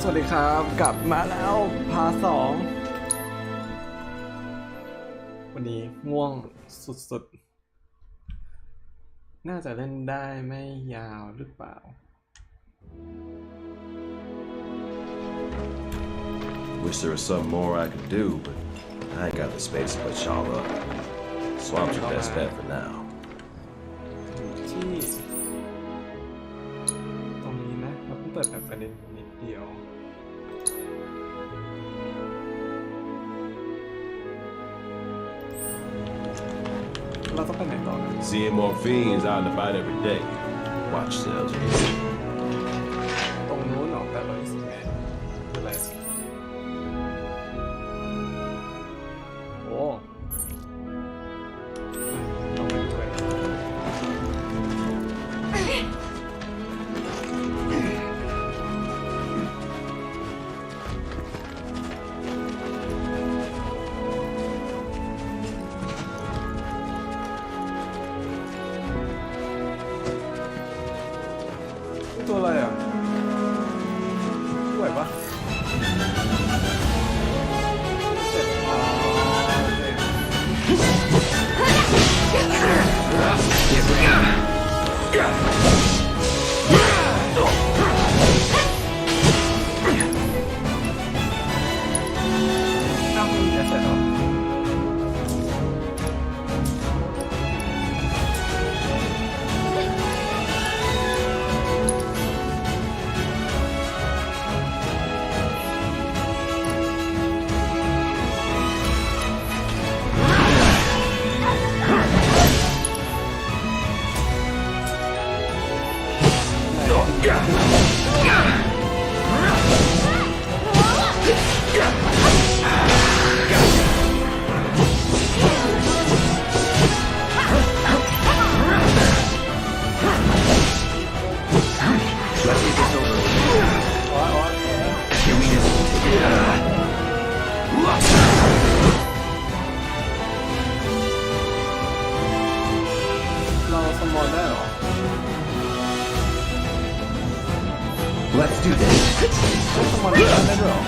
วัสดีครับกลับมาแล้วพาร์ทสองวันนี้ง่วงสุดๆน่าจะเล่นได้ไม่ยาวหรือเปล่า Wish there was something more I could do, but I ain't got the space to put y'all up. Swamp's your best bet for now. ที่ตรงนี้นะเราเพิ่งเปิดแบบประเด็นนิดเดียวเราต้องไปไหนต่อกัน Seeing more fiends out and about every day. Watch sales. ตรงนู้นออกแต่120 เมตรคืออะไรโอ้ลงไปด้วยตัวอะไรอ่ะไหวปะเจ็บโอเคอ้าวจะเสร็จแล้วเราสมอลได้เหรอ Let's do this. สมอลได้ด้วยเหรอ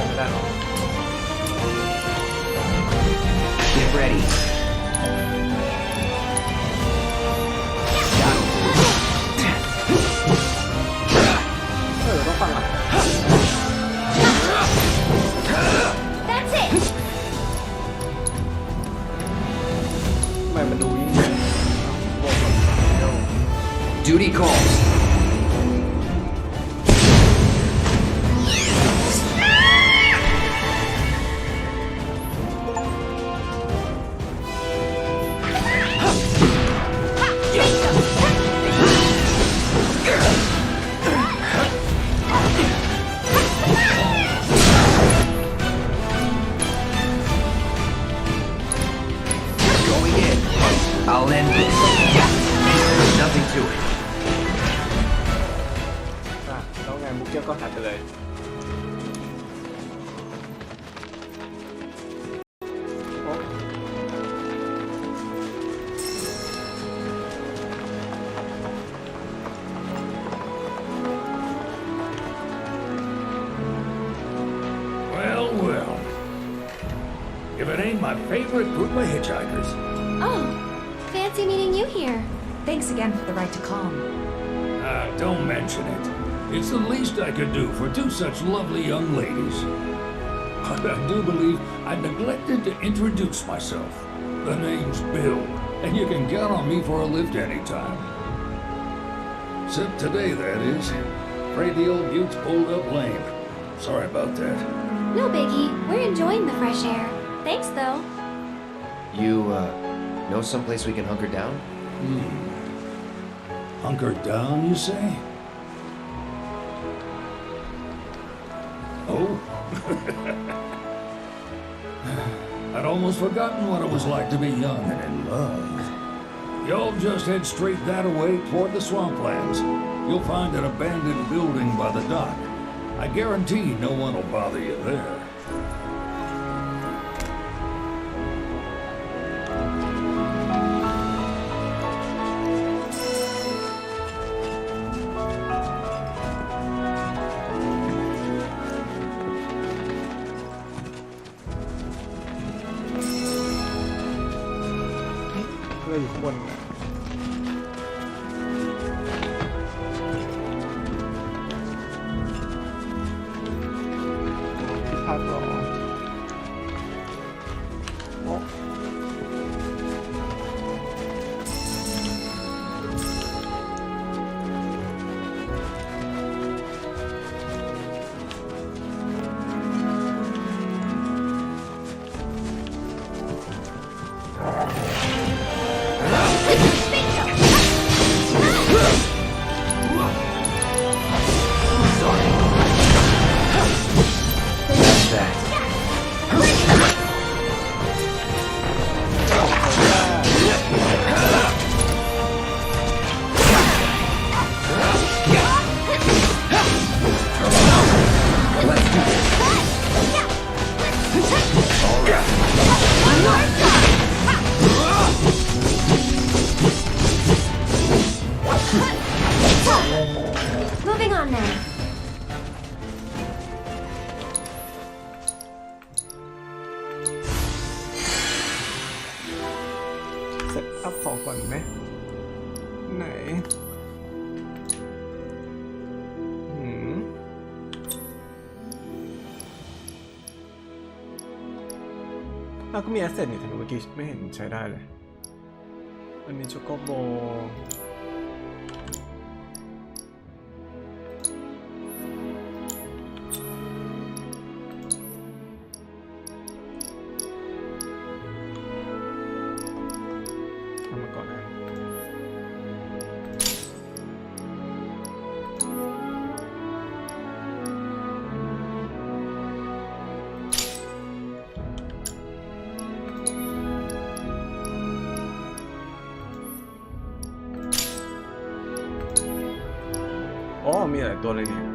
ไม่ได้หรอ Get ready. Got it. ต้องฟังอ่ะ That's it. ทำไมมันดูยิ่งใหญ่ Duty calls. Going in. I'll end this. There's nothing to it. อ่ะแล้วไงมุกเกี้ยวก็หายไปเลยโอ้ Well, well. If it ain't my favorite group of hitchhikers. Oh, fancy meeting you here. Thanks again for the right to calm. Don't mention it. It's the least I could do for two such lovely young ladies. But I do believe I neglected to introduce myself. The name's Bill, and you can count on me for a lift anytime. Except today, that is. Afraid the old bute's pulled up lame. Sorry about that. No biggie. We're enjoying the fresh air. Thanks, though. You, know someplace we can hunker down? Hunker down, you say? Oh? I'd almost forgotten what it was like to be young and in love. Y'all just head straight that away toward the swamplands. You'll find an abandoned building by the dock. I guarantee no one will bother you there. อยู่ข้างบนนะภาพรอโอ้ Moving on now. เซตอัพของก่อนไหมไหนก็มีแอสเซทนี่แต่เมื่อกี้ไม่เห็นใช้ได้เลยอันนี้ช็อกโกโบเอามาก่อนนะอ๋อมีหลายตัวเลยเนี่ย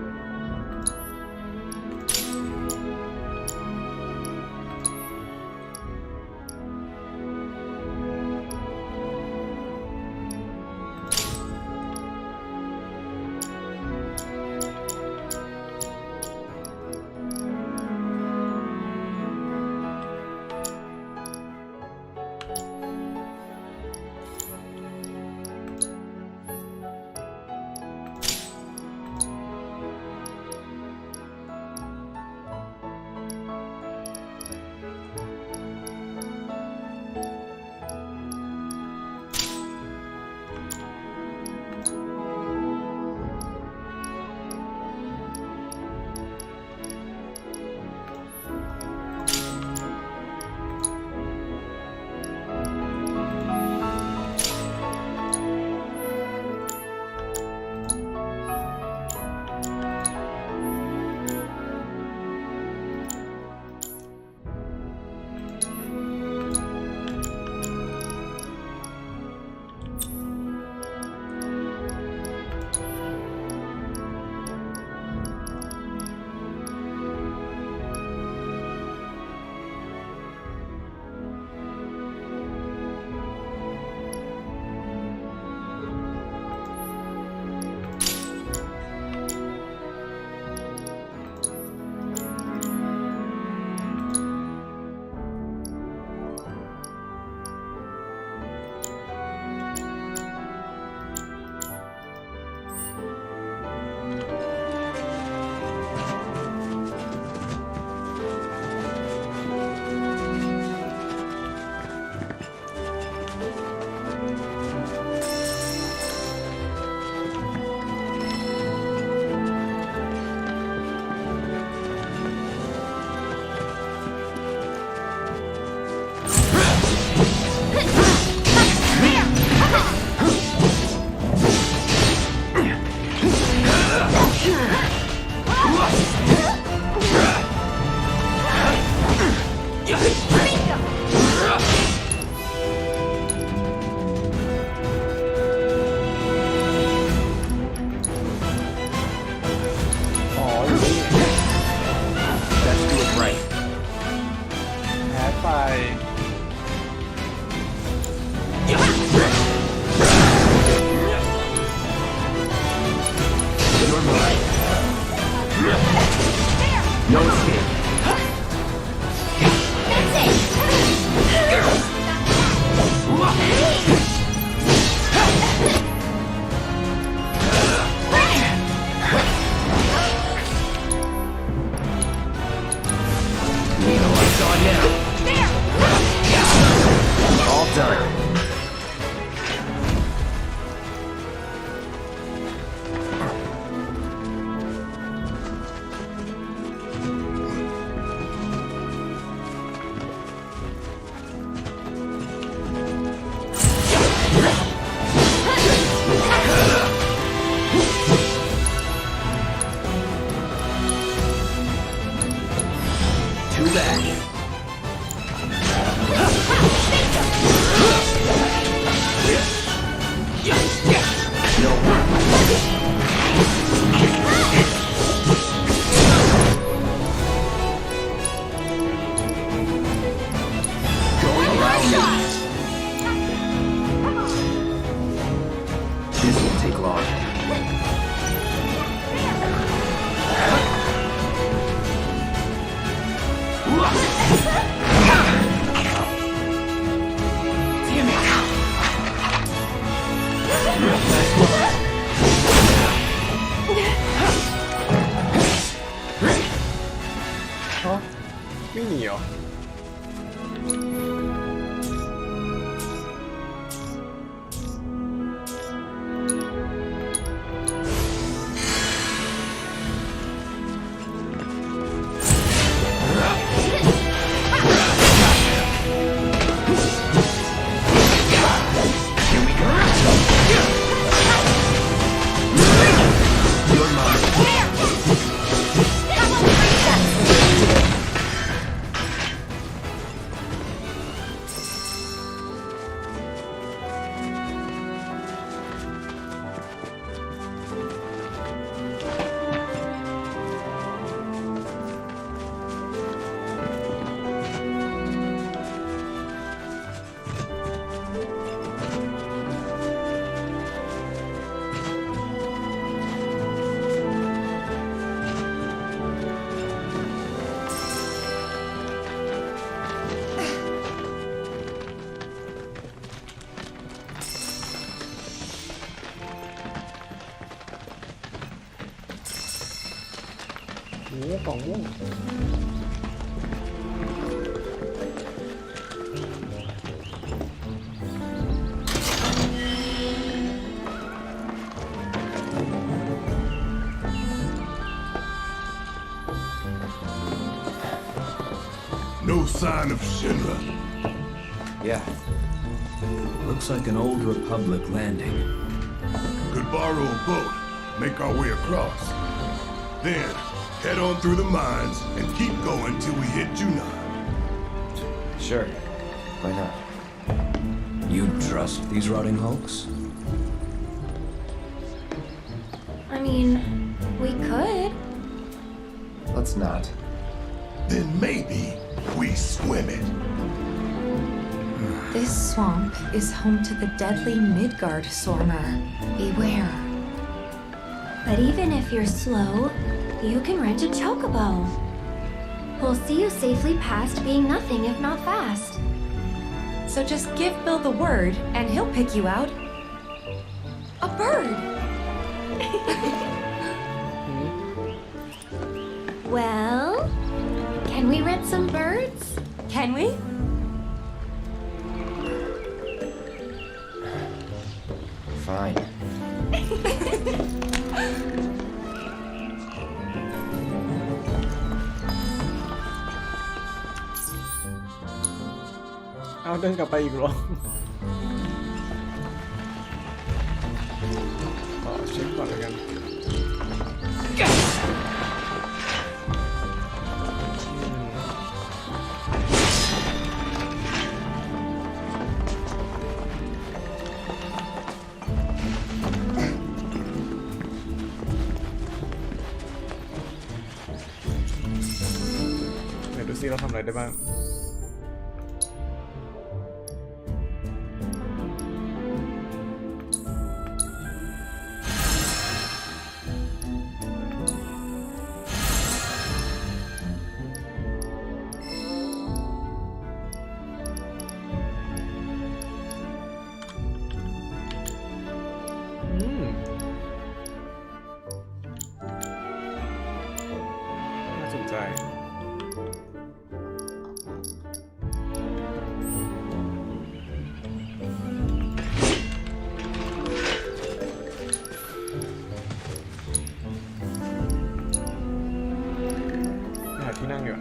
take long. Damn it! ไม่หนีเหรอโอ้กล่องม่วงNo sign of Shinra. Yeah. Looks like an old Republic landing. Could borrow a boat, make our way across. Then, head on through the mines and keep going till we hit Junon. Sure. Why not? You trust these rotting hulks? I mean, we could. Let's not. Then maybe we swim it. This swamp is home to the deadly Midgard Sormer. Beware. But even if you're slow, you can rent a chocobo. We'll see you safely past being nothing if not fast. So just give Bill the word, and he'll pick you out. A bird! Well, can we rent some birds? Can we? Fine.เอาเดินกลับไปอีกเหรอขอเช็คก่อนแล้วกันเดี๋ยวดูซิเราทำอะไรได้บ้างน่าสนใจหาที่นั่งอยู่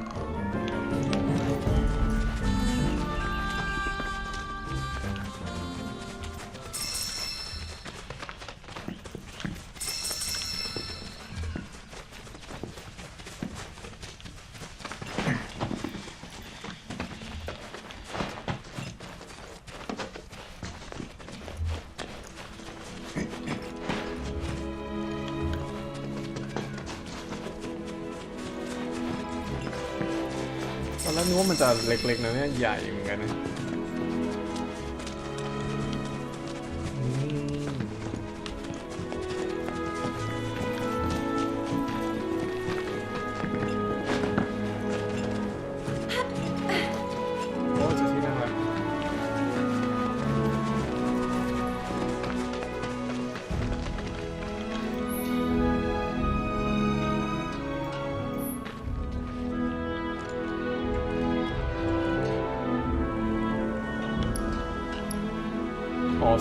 ตอนแรกนึกว่ามันจะเล็กๆนะเนี่ยใหญ่เหมือนกันนะ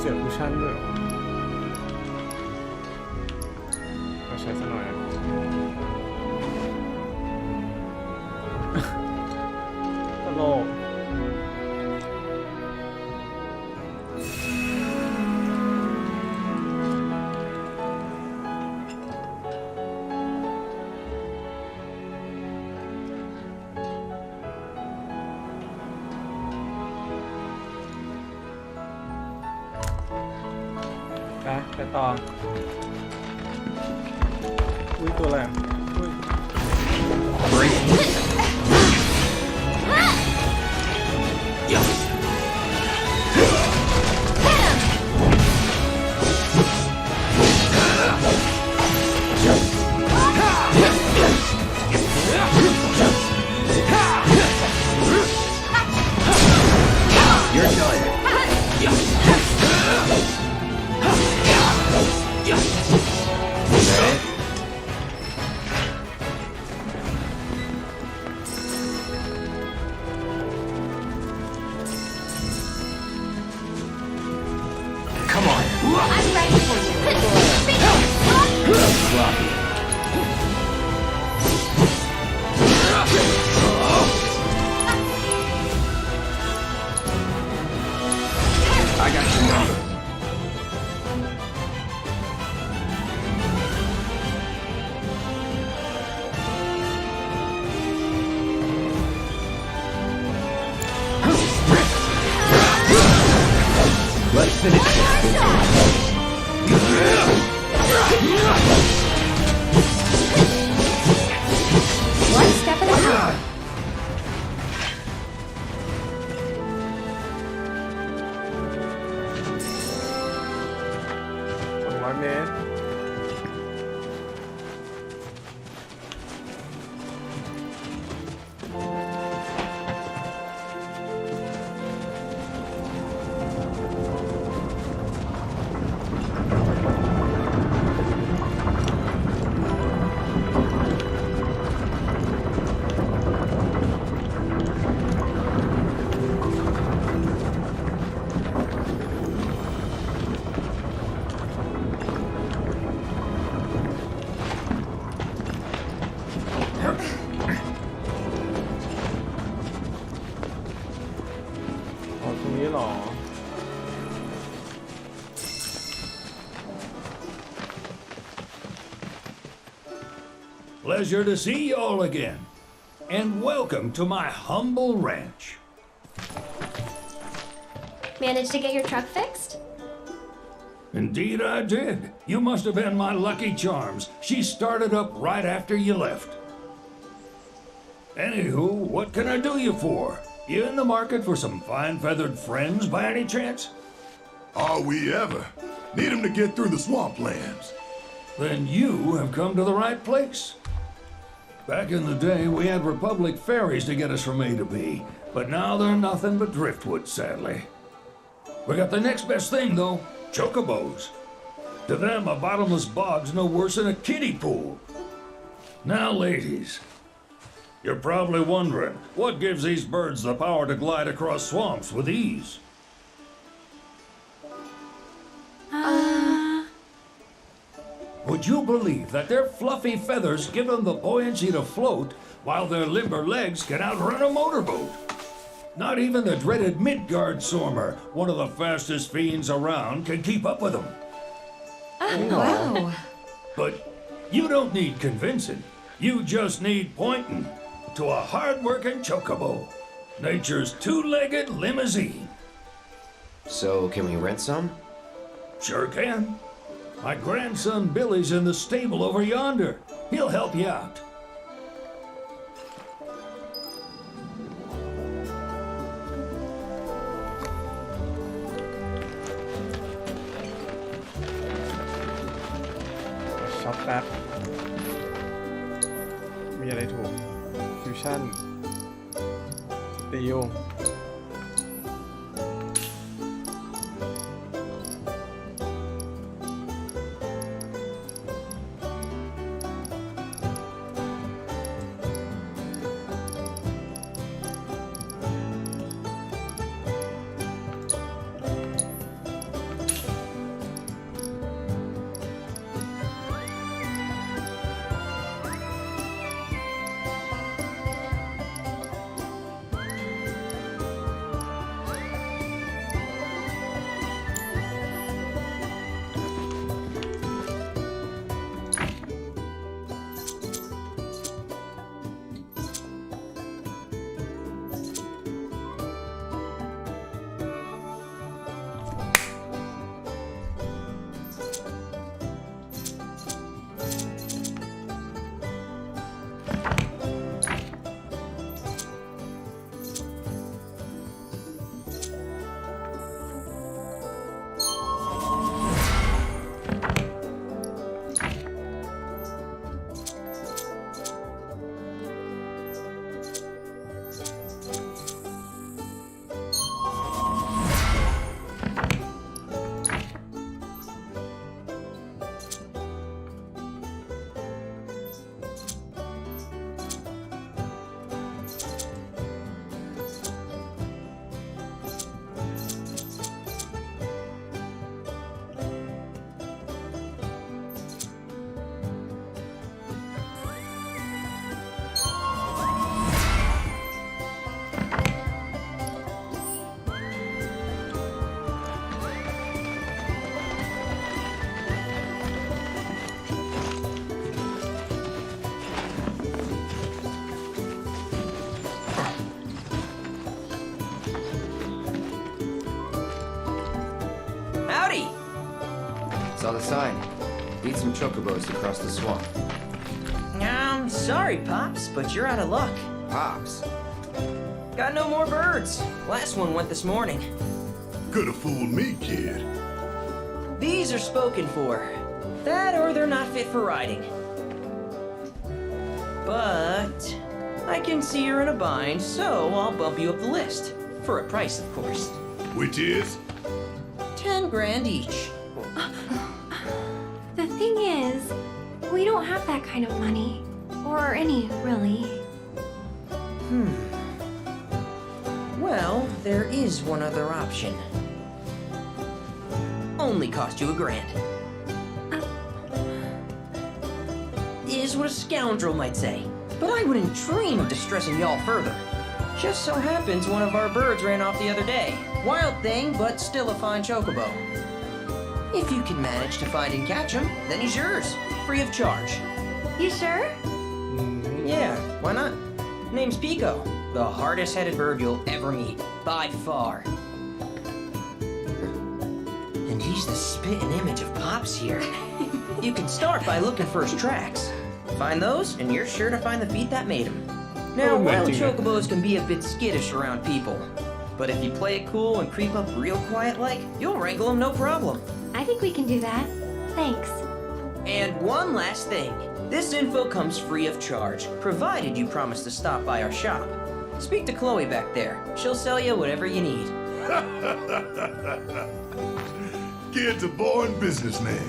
เสียบคูชั่นด้วยเหรอเราใช้สักหน่อยนะตลกไปต่ออุ้ยตัวอะไรอุ้ย You're done. Come on. I'm ready for you. Sloppy. I got your number. Let's finish this. One step at a time. 200 เมตรอ๋อตรงนี้เหรอ Pleasure to see y'all again. And welcome to my humble ranch. Managed to get your truck fixed? Indeed I did. You must have been my lucky charms. She started up right after you left. Anywho, what can I do you for? You in the market for some fine-feathered friends by any chance? Are we ever? Need 'em to get through the swamplands. Then you have come to the right place. Back in the day, we had Republic ferries to get us from A to B, but now they're nothing but driftwood, sadly. We got the next best thing, though, chocobos. To them, a bottomless bog's no worse than a kiddie pool. Now, ladies, you're probably wondering, what gives these birds the power to glide across swamps with ease? Would you believe that their fluffy feathers give them the buoyancy to float, while their limber legs can outrun a motorboat? Not even the dreaded Midgard Sormer, one of the fastest fiends around, can keep up with them. Wow. But you don't need convincing. You just need pointing to a hard-working chocobo. Nature's two-legged limousine. So, can we rent some? Sure can. My grandson Billy's in the stable over yonder. He'll help you out.ช็อปแป๊บ มีอะไรถูก ฟิวชั่น สตีล โ the sign. Need some chocobos to cross the swamp. I'm sorry, Pops, but you're out of luck. Pops. Got no more birds. Last one went this morning. Could have fooled me, kid. These are spoken for. That or they're not fit for riding. But I can see you're in a bind, so I'll bump you up the list. For a price, of course. Which is? 10 grand each. The thing is, we don't have that kind of money. Or any, really. Well, there is one other option. Only cost you $1,000. Is what a scoundrel might say. But I wouldn't dream of distressing y'all further. Just so happens one of our birds ran off the other day. Wild thing, but still a fine chocobo. If you can manage to find and catch him, then he's yours. Free of charge. You sure? Yeah, why not? Name's Pico. The hardest-headed bird you'll ever meet. By far. And he's the spit and image of Pops here. You can start by looking for his tracks. Find those, and you're sure to find the feet that made him. Now, wild chocobos can be a bit skittish around people. But if you play it cool and creep up real quiet-like, you'll wrangle them no problem. I think we can do that. Thanks. And one last thing. This info comes free of charge, provided you promise to stop by our shop. Speak to Chloe back there. She'll sell you whatever you need. Kid's a born businessman.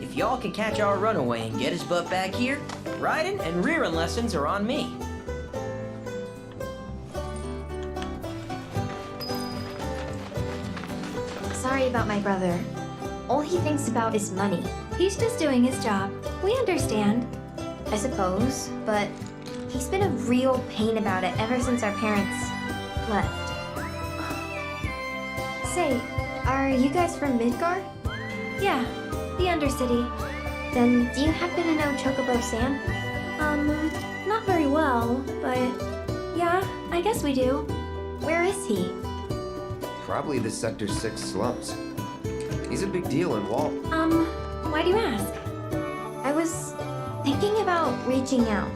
If y'all can catch our runaway and get his butt back here, riding and rearing lessons are on me. Sorry about my brother. All he thinks about is money. He's just doing his job. We understand. I suppose, but he's been a real pain about it ever since our parents left. Say, are you guys from Midgard? Yeah, the Undercity. Then do you happen to know Chocobo Sam? Not very well, but yeah, I guess we do. Where is he? Probably the Sector 6 slums. He's a big deal in Walt. Why do you ask? I was thinking about reaching out.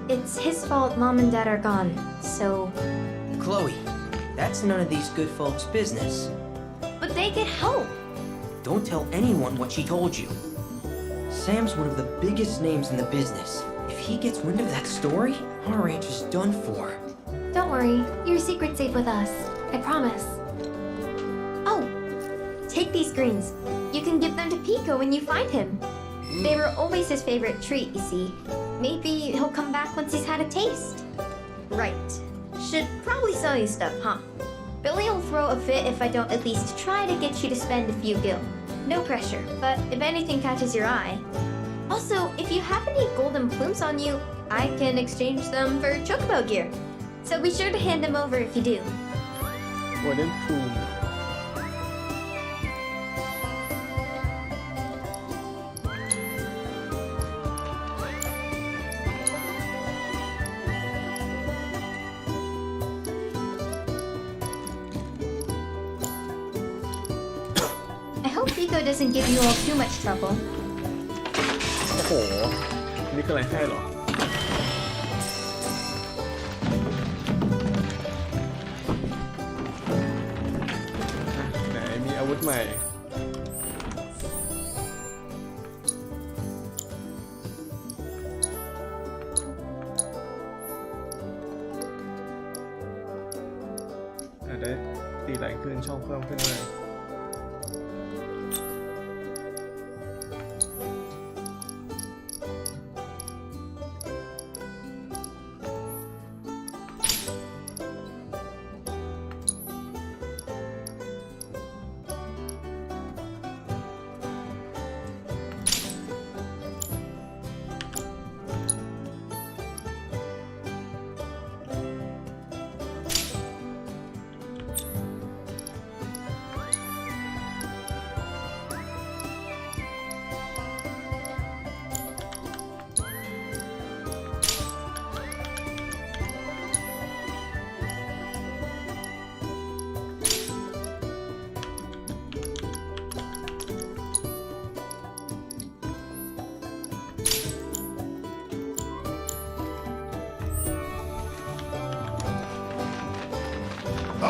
It's his fault Mom and Dad are gone, so... Chloe, that's none of these good folks' business. But they could help. Don't tell anyone what she told you. Sam's one of the biggest names in the business. If he gets wind of that story, our ranch is done for. Don't worry, your secret's safe with us. I promise. Oh, take these greens. You can give them to Pico when you find him. They were always his favorite treat, you see. Maybe he'll come back once he's had a taste. Right. Should probably sell you stuff, huh? Billy will throw a fit if I don't at least try to get you to spend a few gil. No pressure, but if anything catches your eye. Also, if you have any golden plumes on you, I can exchange them for chocobo gear. So be sure to hand them over if you do. Golden Plume I hope Pico doesn't give you all too much trouble. โอ้โห นี่คืออะไรให้เหรอ ไหนมีอาวุธใหม่ ได้ตีแรงขึ้นช่องเพิ่มขึ้นเลย โ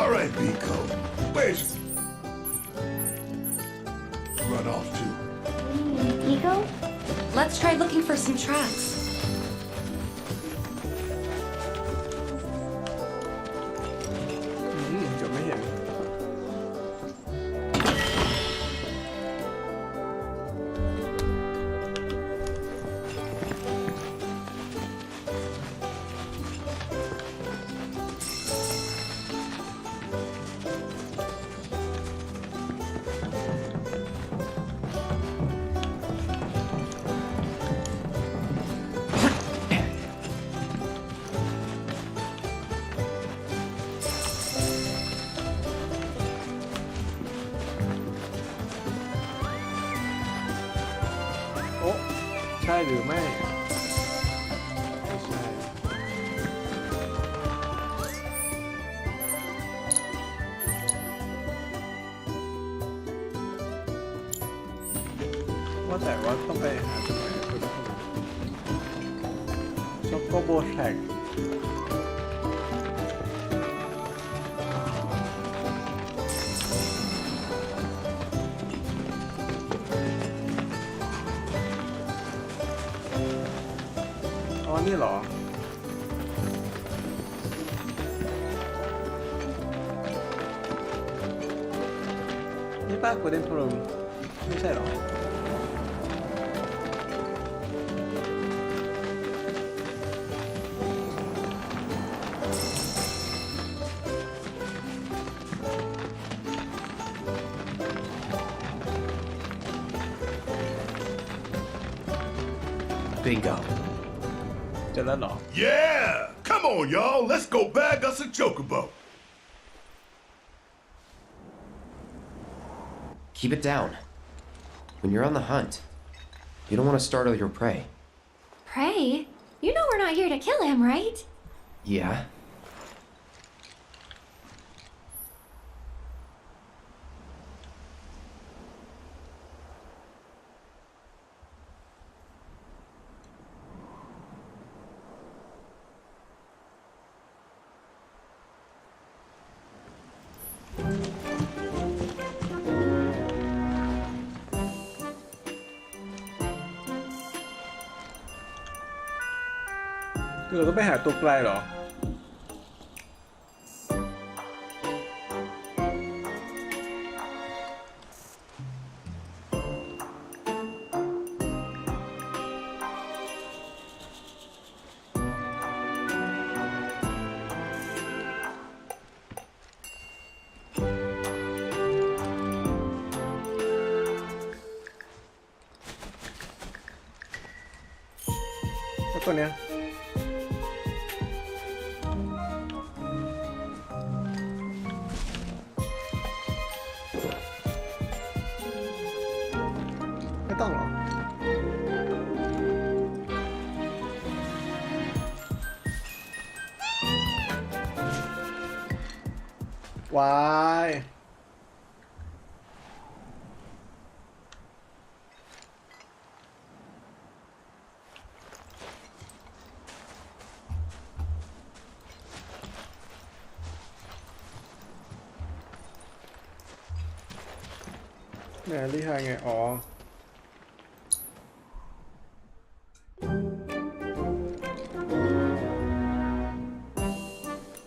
All right, Pico. Where's... Run off too. Pico? Let's try looking for some tracks. จะไม่เห็น โอ้ใช่หรือไม่ไม่ใช่ว่าแต่ว่าต้องไปหาจุดไหนคุณช็อกโกโบแท็กอ๋อนี่เหรอ นี่ป้าโกลเด้นพรูมไม่ใช่เหรอ Bingo. เจอแล้วเหรอ Yeah! Come on, y'all. Let's go bag us a chocobo. Keep it down. When you're on the hunt, you don't want to startle your prey. Pray? You know we're not here to kill him, right? Yeah?คือเราต้องไปหาตัวไกลเหรอ แล้วตัวเนี้ย ไม่ต้องเหรอ วาย แหมรีหายไง อ๋อ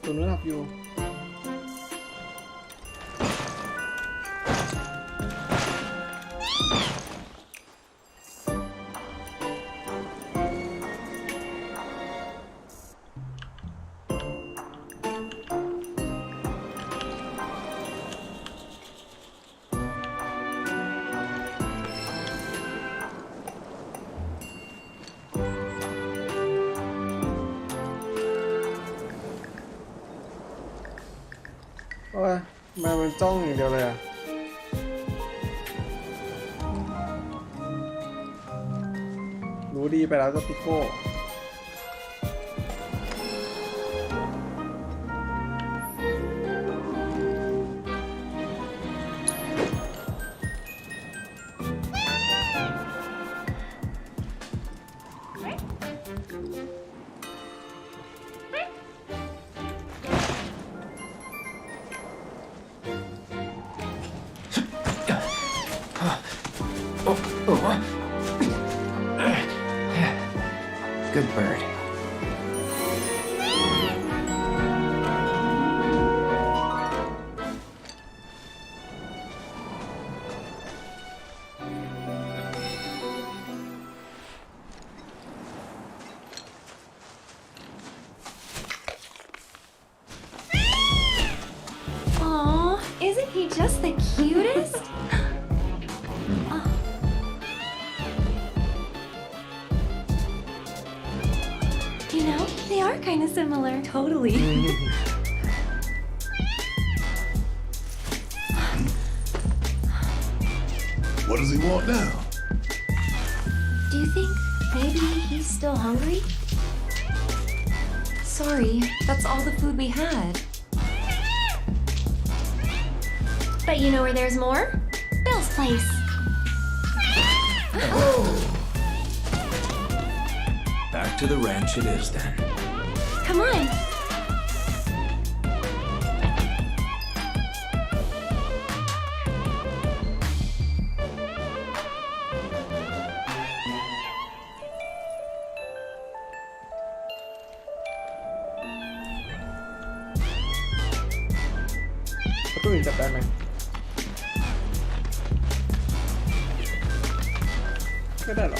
ตัวนู้นหลับอยู่ โอ้ยมันจ้องอย่างเดียวเลยอะรู้ดีไปแล้วก็ปิโก้ โ Good bird. Aw, isn't he just the cutest? Oh. You know, they are kind of similar. Totally. What does he want now? Do you think maybe he's still hungry? Sorry, that's all the food we had. But you know where there's more? Bill's place. Back to the ranch it is then. Come on. Tôi nhìn chặt tay mày. Cái đó là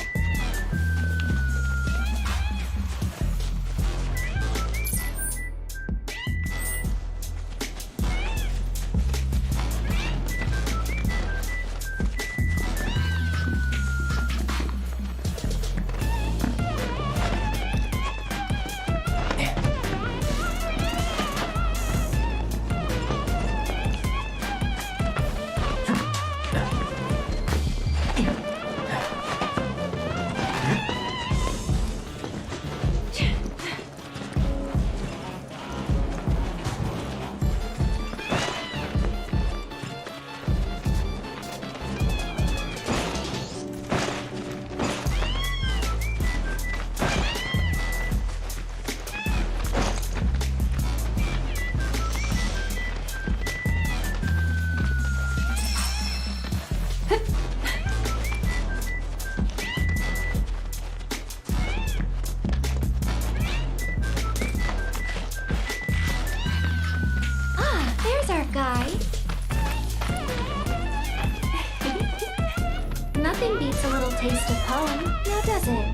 There's our guy. Nothing beats a little taste of home, now does it?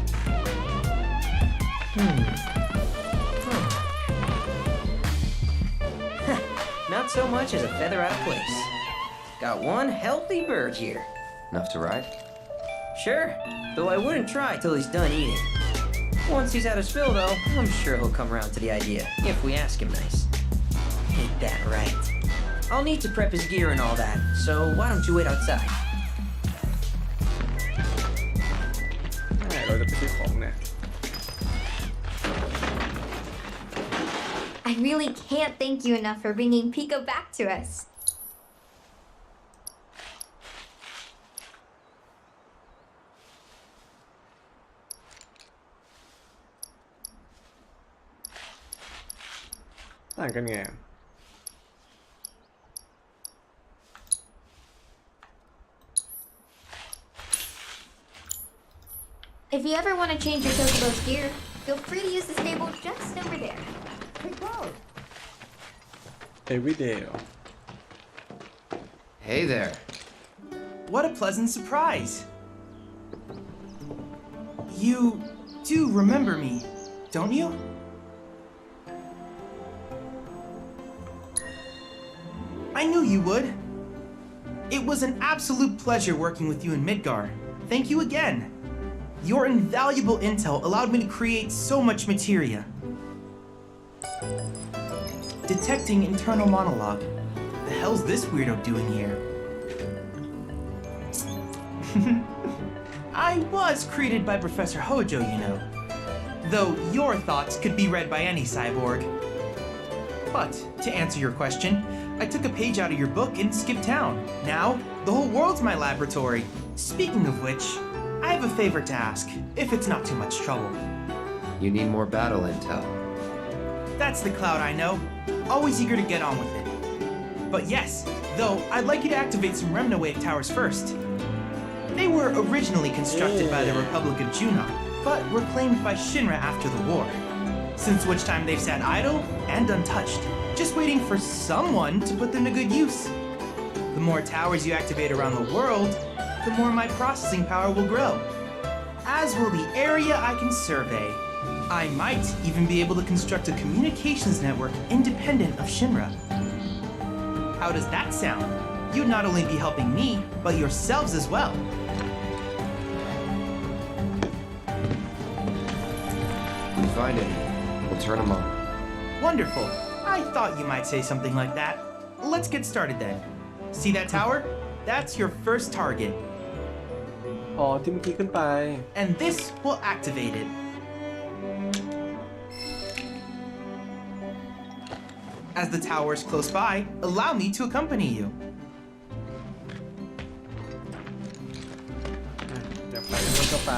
Not so much as a feather out of place. Got one healthy bird here. Enough to ride? Sure, though I wouldn't try till he's done eating. Once he's had his fill, though, I'm sure he'll come around to the idea, if we ask him nice. Ain't that right? I'll need to prep his gear and all that, so why don't you wait outside? เราจะไปซื้อของเนี่ย I really can't thank you enough for bringing Pico back to us. ต่างกันไง If you ever want to change your Chocobo's gear, feel free to use the stable just over there. everyday เหรอ Hey there. What a pleasant surprise. You do remember me, don't you? I knew you would. It was an absolute pleasure working with you in Midgar. Thank you again. Your invaluable intel allowed me to create so much materia. Detecting internal monologue. The hell's this weirdo doing here? I was created by Professor Hojo, you know. Though your thoughts could be read by any cyborg. But, to answer your question, I took a page out of your book and skipped town. Now, the whole world's my laboratory. Speaking of which, I have a favor to ask, if it's not too much trouble. You need more battle intel. That's the Cloud I know. Always eager to get on with it. But yes, though, I'd like you to activate some Remna Wave towers first. They were originally constructed by the Republic of Junon, but were claimed by Shinra after the war, since which time they've sat idle and untouched, just waiting for someone to put them to good use. The more towers you activate around the world, the more my processing power will grow, as will the area I can survey. I might even be able to construct a communications network independent of Shinra. How does that sound? You'd not only be helping me, but yourselves as well. If we find any, we'll turn them on. Wonderful. I thought you might say something like that. Let's get started then. See that tower? That's your first target. อ๋อที่เมื่อกี้ขึ้นไป And this will activate it. As the tower is close by, allow me to accompany you. เดี๋ยวไปแล้วก็ไป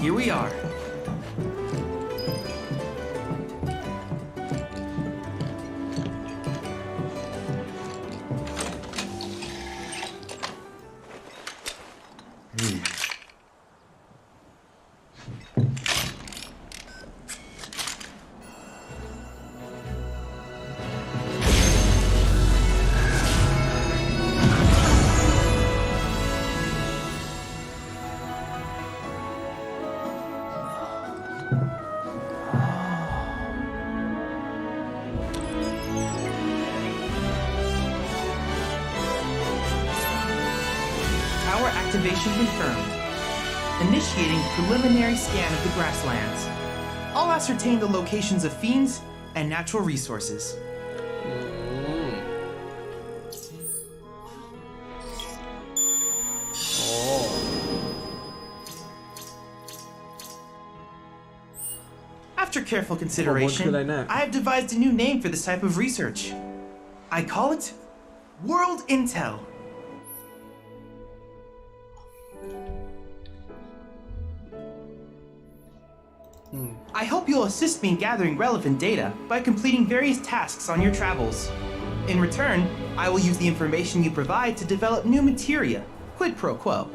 Here we are. Tower activation confirmed. Initiating preliminary scan of the grasslands. I'll ascertain the locations of fiends and natural resources. After careful consideration, I have devised a new name for this type of research. I call it World Intel. I hope you'll assist me in gathering relevant data by completing various tasks on your travels. In return, I will use the information you provide to develop new materia, quid pro quo.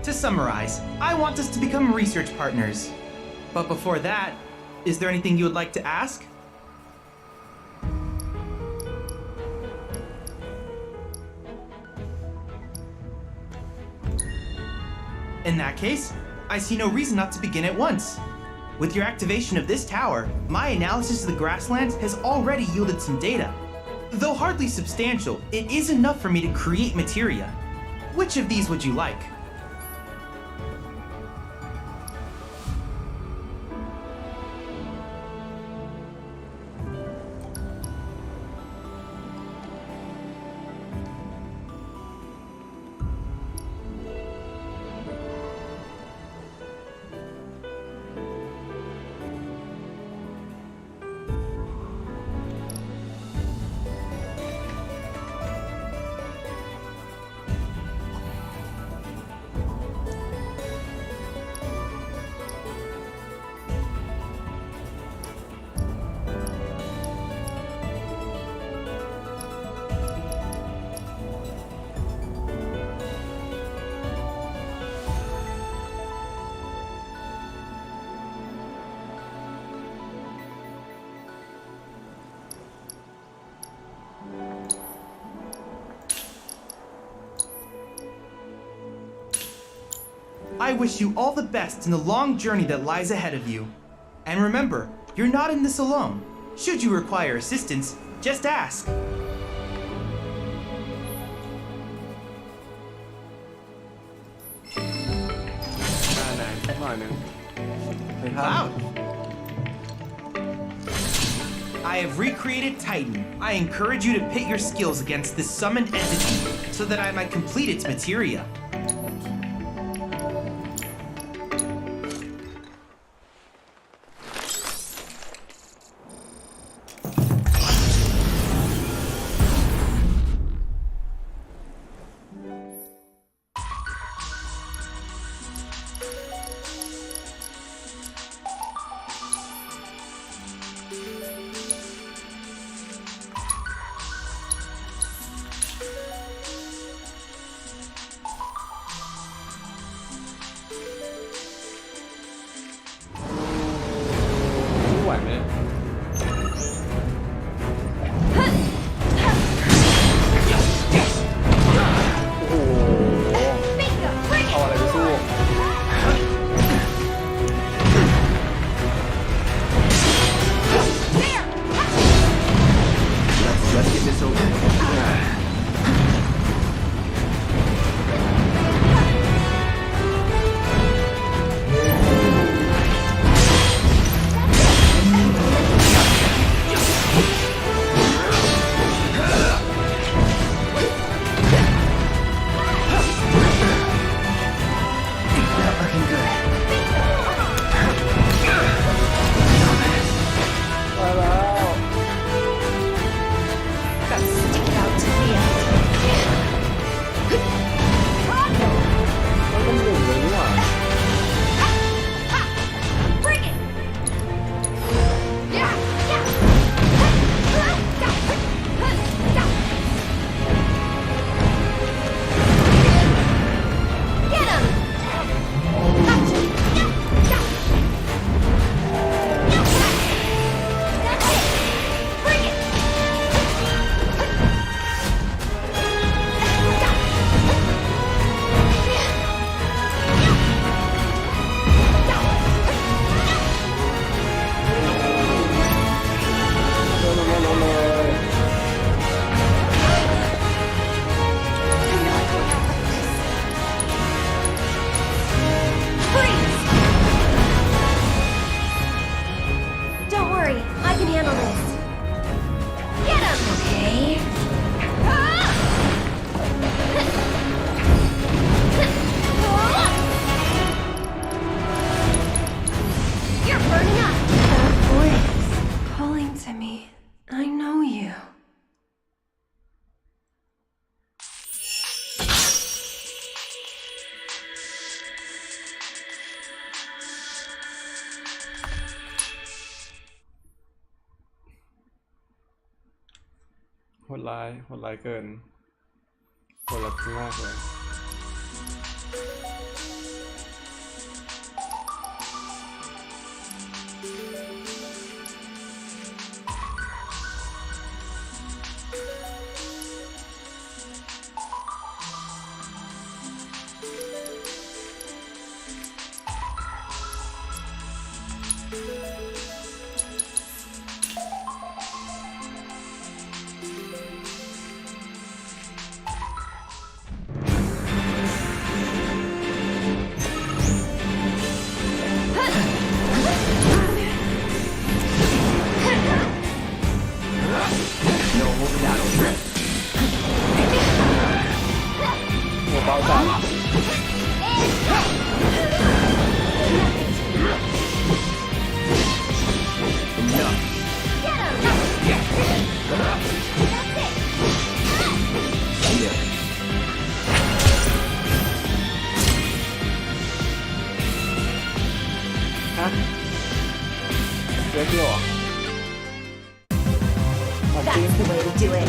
To summarize, I want us to become research partners. But before that, is there anything you would like to ask? In that case, I see no reason not to begin at once. With your activation of this tower, my analysis of the grasslands has already yielded some data. Though hardly substantial, it is enough for me to create materia. Which of these would you like? I wish you all the best in the long journey that lies ahead of you. And remember, you're not in this alone. Should you require assistance, just ask. Wow. I have recreated Titan. I encourage you to pit your skills against this summoned entity so that I might complete its materia. โหดร้ายเกินโหดร้ายมากเลย No holding out on Trent. หัวเบาจัด Enough. Yeah. ฮะเล็กเหรอจริง That's the way to do it.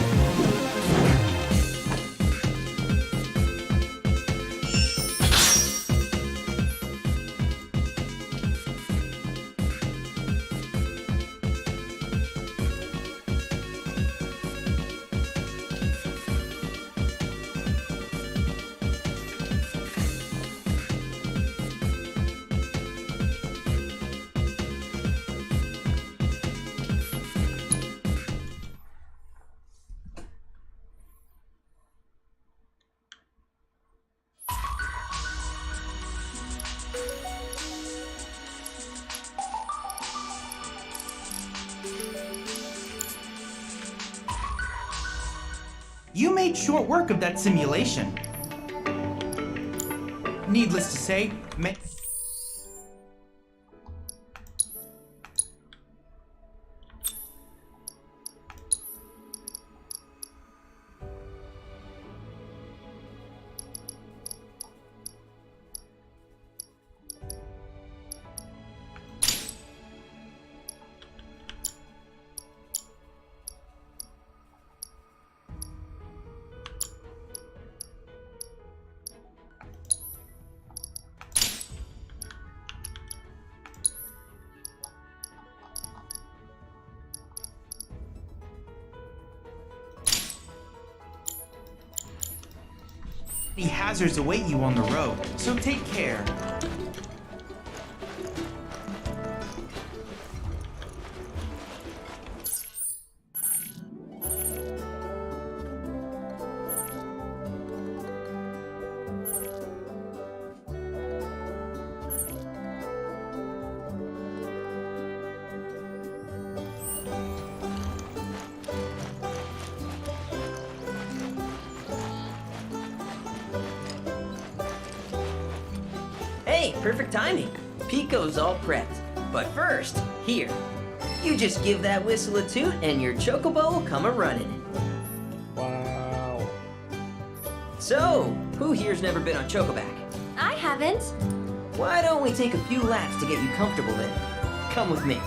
You made short work of that simulation. Needless to say, hazards await you on the road, so take care. Hey, perfect timing. Pico's all prepped. But first, here. You just give that whistle a toot and your chocobo will come a-running. Wow. So, who here's never been on Chocoback? I haven't. Why don't we take a few laps to get you comfortable then? Come with me.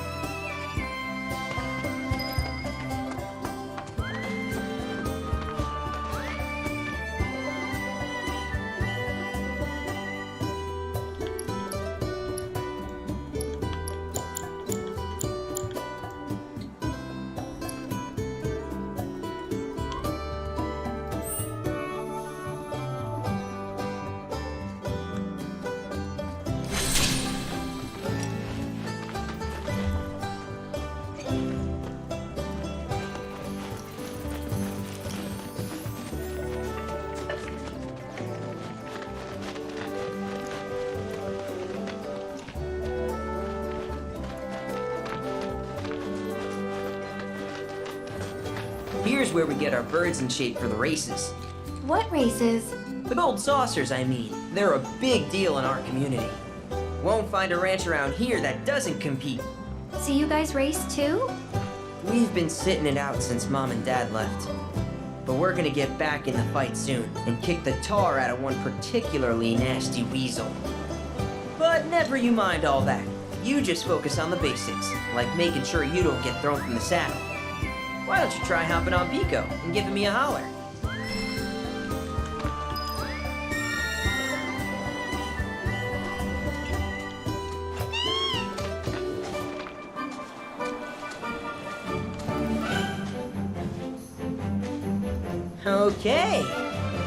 Here's where we get our birds in shape for the races. What races? The gold saucers, I mean. They're a big deal in our community. Won't find a ranch around here that doesn't compete. So you guys race too? We've been sitting it out since Mom and Dad left. But we're gonna get back in the fight soon and kick the tar out of one particularly nasty weasel. But never you mind all that. You just focus on the basics, like making sure you don't get thrown from the saddle. Why don't you try hopping on Pico and giving me a holler? Okay,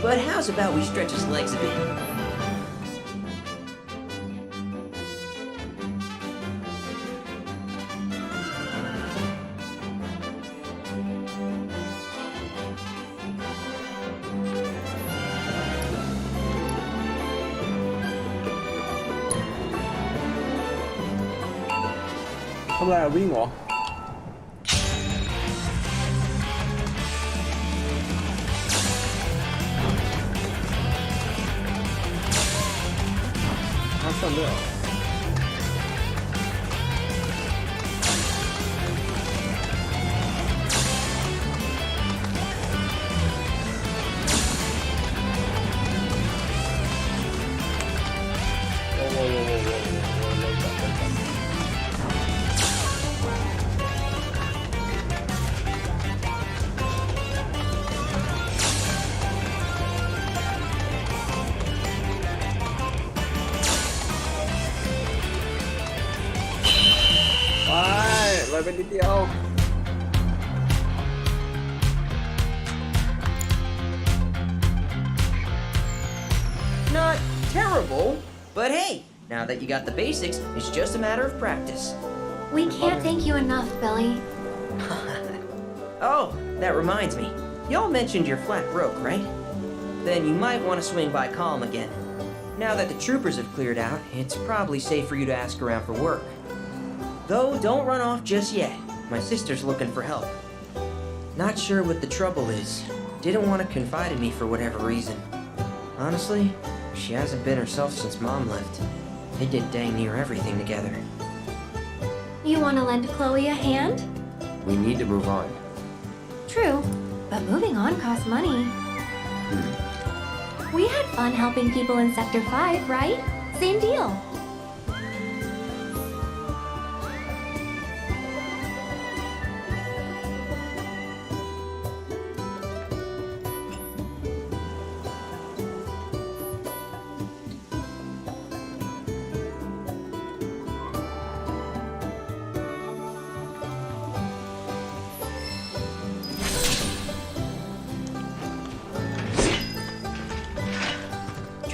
but how's about we stretch his legs a bit? Không làวิ่งเหรอ ทักษะด้วยเหรอ โอ้โหเลยจับเลยจับ ไปเลยไปนิดเดียว Not terrible, but hey, now that you got the basics, it's just a matter of practice. We can't thank you enough, Billy. Oh, that reminds me. Y'all mentioned you're flat broke, right? Then you might want to swing by Calm again. Now that the troopers have cleared out, it's probably safe for you to ask around for work. Though, don't run off just yet. My sister's looking for help. Not sure what the trouble is. Didn't want to confide in me for whatever reason. Honestly, she hasn't been herself since Mom left. They did dang near everything together. You want to lend Chloe a hand? We need to move on. True, but moving on costs money. We had fun helping people in Sector 5, right? Same deal.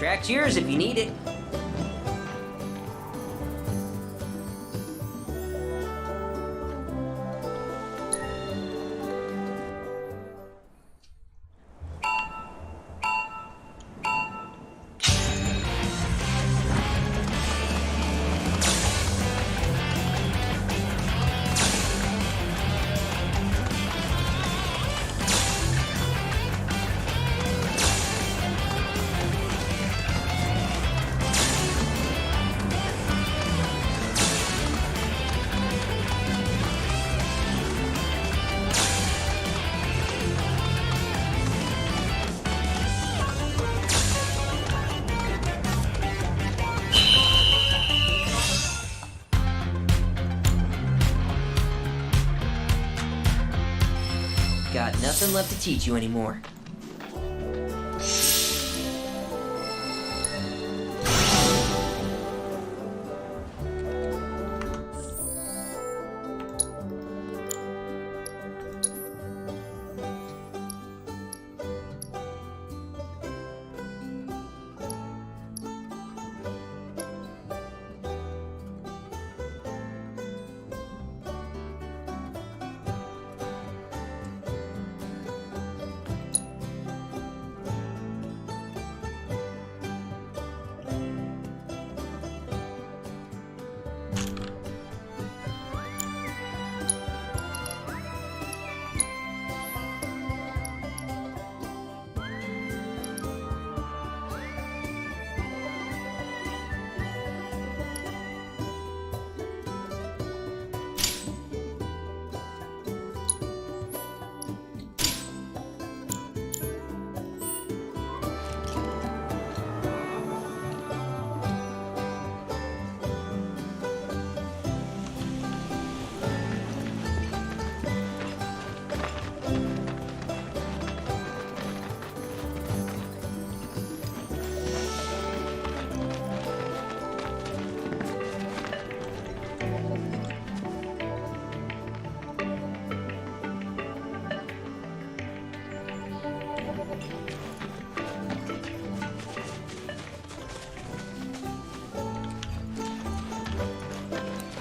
Track's yours if you need it. Got nothing left to teach you anymore.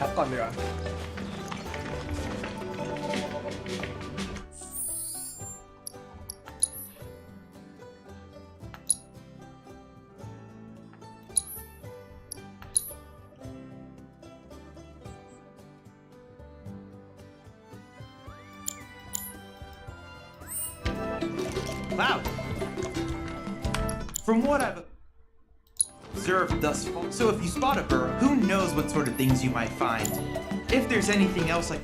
พักก่อนดีกว่า Cloud. From what I've observed thus far, so if you spot a burrow, who knows what sort of things you might find. If there's anything else like